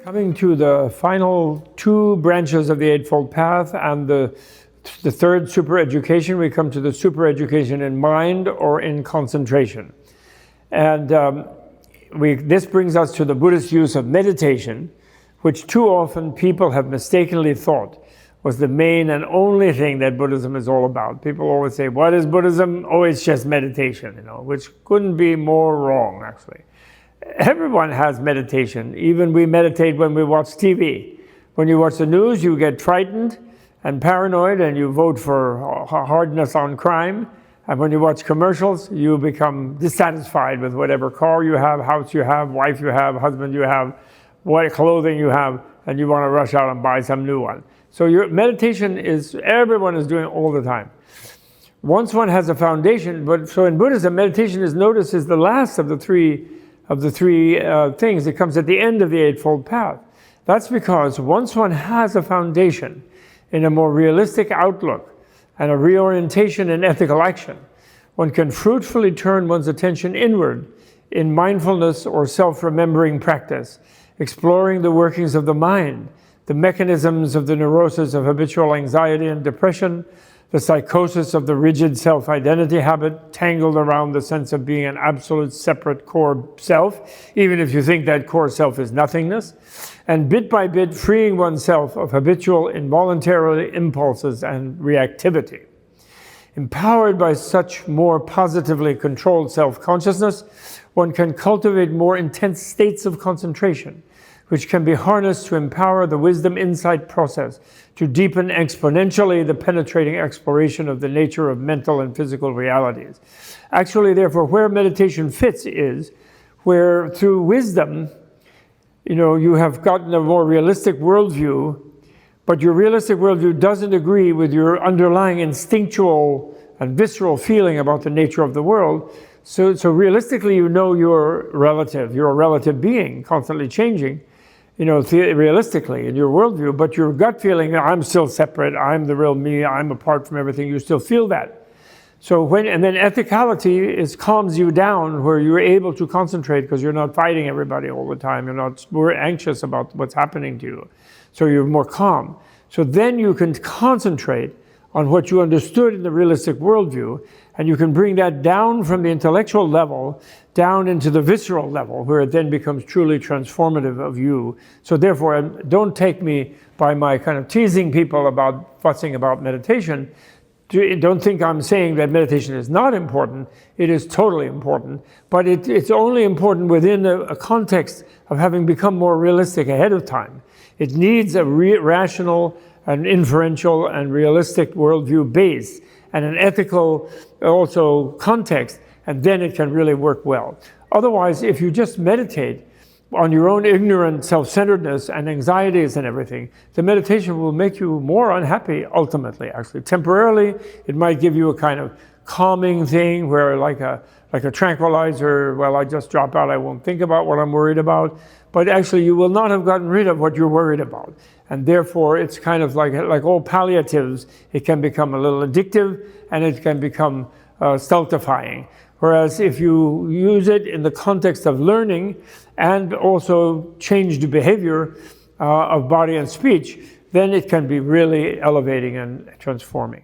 Coming to the final two branches of the Eightfold Path and the third super education, we come to the super education in mind or in concentration. And this brings us to the Buddhist use of meditation, which too often people have mistakenly thought was the main and only thing that Buddhism is all about. People always say, what is Buddhism? Oh, it's just meditation, which couldn't be more wrong, actually. Everyone has meditation. Even we meditate when we watch TV. When you watch the news, you get frightened and paranoid and you vote for hardness on crime. And when you watch commercials, you become dissatisfied with whatever car you have, house you have, wife you have, husband you have, what clothing you have, and you want to rush out and buy some new one. So your meditation everyone is doing all the time. Once one has a foundation, so in Buddhism, meditation is noticed as the last of the three things. It comes at the end of the Eightfold Path. That's because once one has a foundation in a more realistic outlook and a reorientation in ethical action, one can fruitfully turn one's attention inward in mindfulness or self-remembering practice, exploring the workings of the mind, the mechanisms of the neurosis of habitual anxiety and depression, the psychosis of the rigid self-identity habit tangled around the sense of being an absolute separate core self, even if you think that core self is nothingness, and bit by bit freeing oneself of habitual involuntary impulses and reactivity. Empowered by such more positively controlled self-consciousness, one can cultivate more intense states of concentration, which can be harnessed to empower the wisdom insight process to deepen exponentially the penetrating exploration of the nature of mental and physical realities. Actually, therefore, where meditation fits is where through wisdom, you have gotten a more realistic worldview, but your realistic worldview doesn't agree with your underlying instinctual and visceral feeling about the nature of the world. So realistically, you're a relative being, constantly changing, realistically in your worldview, but your gut feeling, I'm still separate, I'm the real me, I'm apart from everything, you still feel that. And then ethicality calms you down where you're able to concentrate because you're not fighting everybody all the time, you're not more anxious about what's happening to you. So you're more calm. So then you can concentrate on what you understood in the realistic worldview, and you can bring that down from the intellectual level down into the visceral level, where it then becomes truly transformative of you. So therefore, don't take me by my kind of teasing people about fussing about meditation. Don't think I'm saying that meditation is not important. It is totally important, but it's only important within a context of having become more realistic ahead of time. It needs a rational and inferential and realistic worldview base and an ethical also context, and then it can really work well. Otherwise, if you just meditate on your own ignorant self-centeredness and anxieties and everything, the meditation will make you more unhappy ultimately, actually. Temporarily, it might give you a kind of calming thing where like a tranquilizer, well, I just drop out, I won't think about what I'm worried about. But actually, you will not have gotten rid of what you're worried about. And therefore, it's kind of like all palliatives, it can become a little addictive and it can become stultifying. Whereas if you use it in the context of learning and also changed behavior of body and speech, then it can be really elevating and transforming.